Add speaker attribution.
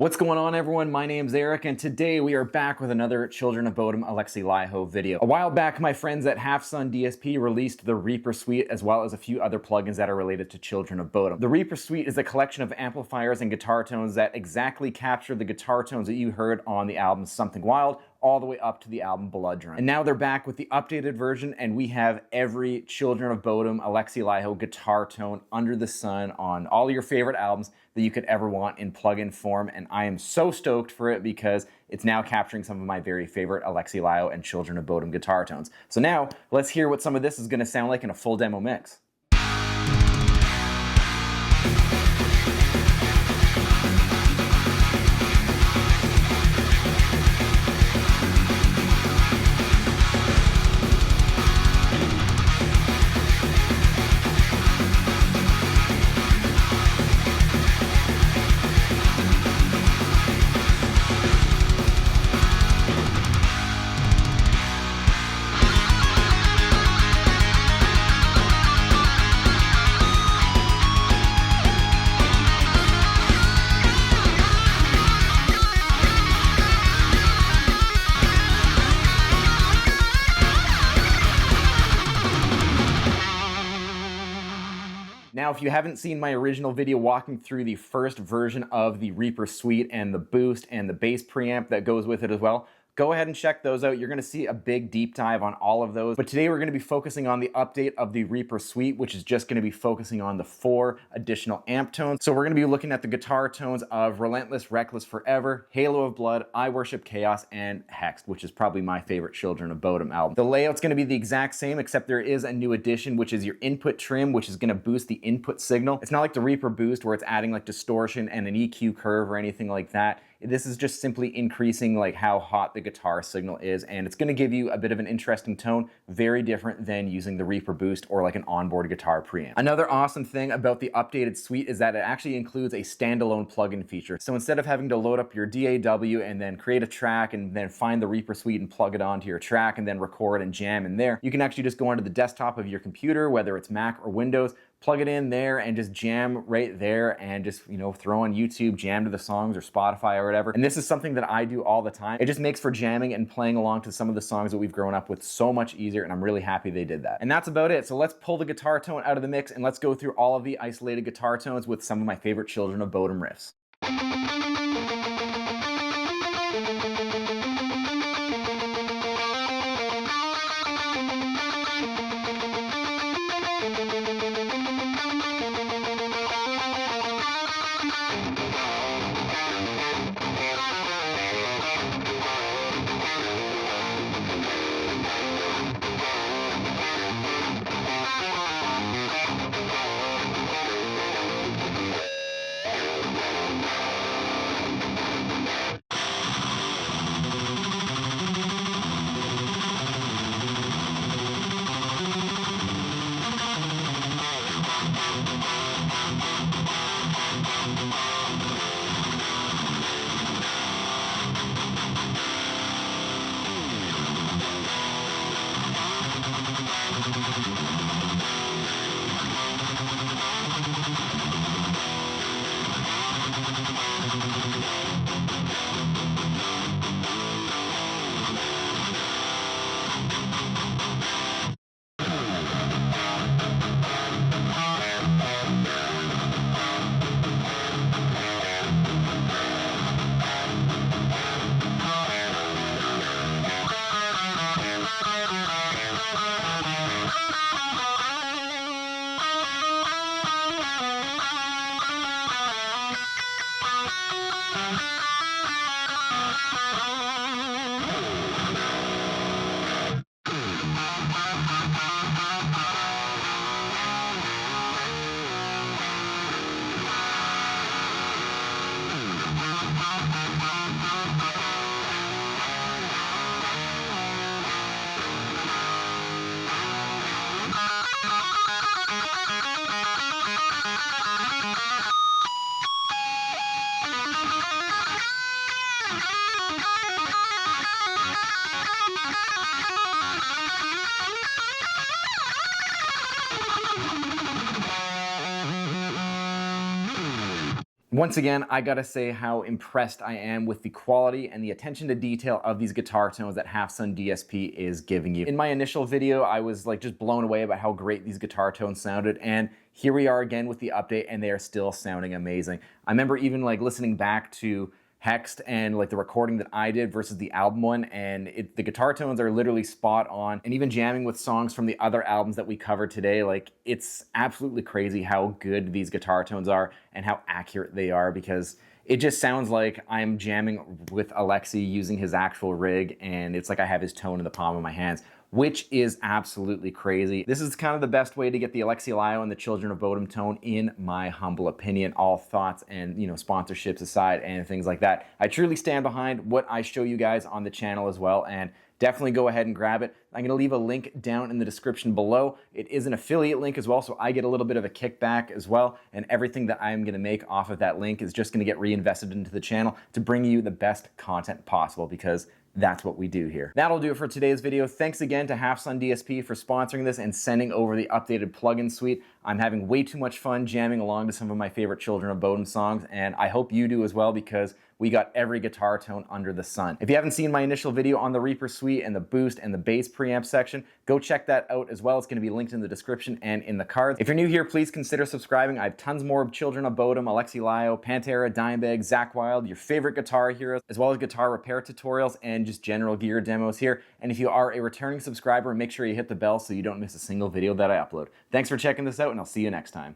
Speaker 1: What's going on, everyone? My name's Eric, and today we are back with another Children of Bodom Alexi Laiho video. A while back, my friends at Half Sun DSP released the Reaper Suite, as well as a few other plugins that are related to Children of Bodom. The Reaper Suite is a collection of amplifiers and guitar tones that exactly capture the guitar tones that you heard on the album Something Wild, all the way up to the album Blood Run. And now they're back with the updated version, and we have every Children of Bodom Alexi Laiho guitar tone under the sun on all your favorite albums that you could ever want in plugin form, and I am so stoked for it because it's now capturing some of my very favorite Alexi Laiho and Children of Bodom guitar tones. So now, let's hear what some of this is going to sound like in a full demo mix. Now, if you haven't seen my original video walking through the first version of the Reaper Suite and the boost and the bass preamp that goes with it as well, go ahead and check those out. You're going to see a big deep dive on all of those. But today we're going to be focusing on the update of the Reaper Suite, which is just going to be focusing on the 4 additional amp tones. So we're going to be looking at the guitar tones of Relentless, Reckless Forever, Halo of Blood, I Worship Chaos, and Hexed, which is probably my favorite Children of Bodom album. The layout's going to be the exact same, except there is a new addition, which is your input trim, which is going to boost the input signal. It's not like the Reaper Boost where it's adding like distortion and an EQ curve or anything like that. This is just simply increasing like how hot the guitar signal is, and it's going to give you a bit of an interesting tone, very different than using the Reaper Boost or like an onboard guitar preamp. Another awesome thing about the updated suite is that it actually includes a standalone plugin feature. So instead of having to load up your DAW and then create a track and then find the Reaper Suite and plug it onto your track and then record and jam in there, you can actually just go onto the desktop of your computer, whether it's Mac or Windows, plug it in there and just jam right there and just, throw on YouTube, jam to the songs or Spotify or whatever. And this is something that I do all the time. It just makes for jamming and playing along to some of the songs that we've grown up with so much easier, and I'm really happy they did that. And that's about it. So let's pull the guitar tone out of the mix and let's go through all of the isolated guitar tones with some of my favorite Children of Bodom riffs. Once again, I gotta say how impressed I am with the quality and the attention to detail of these guitar tones that Half Sun DSP is giving you. In my initial video, I was like just blown away about how great these guitar tones sounded, and here we are again with the update, and they are still sounding amazing. I remember even like listening back to Hexed and like the recording that I did versus the album one, and the guitar tones are literally spot on. And even jamming with songs from the other albums that we covered today, like it's absolutely crazy how good these guitar tones are and how accurate they are, because it just sounds like I'm jamming with Alexi using his actual rig, and it's like I have his tone in the palm of my hands, which is absolutely crazy. This is kind of the best way to get the Alexi Laiho and the Children of Bodom tone, in my humble opinion. All thoughts and, you know, sponsorships aside and things like that, I truly stand behind what I show you guys on the channel as well, and definitely go ahead and grab it. I'm gonna leave a link down in the description below. It is an affiliate link as well, so I get a little bit of a kickback as well, and everything that I'm gonna make off of that link is just gonna get reinvested into the channel to bring you the best content possible, because that's what we do here. That'll do it for today's video. Thanks again to Half Sun DSP for sponsoring this and sending over the updated plugin suite. I'm having way too much fun jamming along to some of my favorite Children of Bodom songs, and I hope you do as well, because we got every guitar tone under the sun. If you haven't seen my initial video on the Reaper Suite and the boost and the bass preamp section, go check that out as well. It's going to be linked in the description and in the cards. If you're new here, please consider subscribing. I have tons more of Children of Bodom, Alexi Laiho, Pantera, Dimebag, Zakk Wylde, your favorite guitar heroes, as well as guitar repair tutorials and just general gear demos here. And if you are a returning subscriber, make sure you hit the bell so you don't miss a single video that I upload. Thanks for checking this out, and I'll see you next time.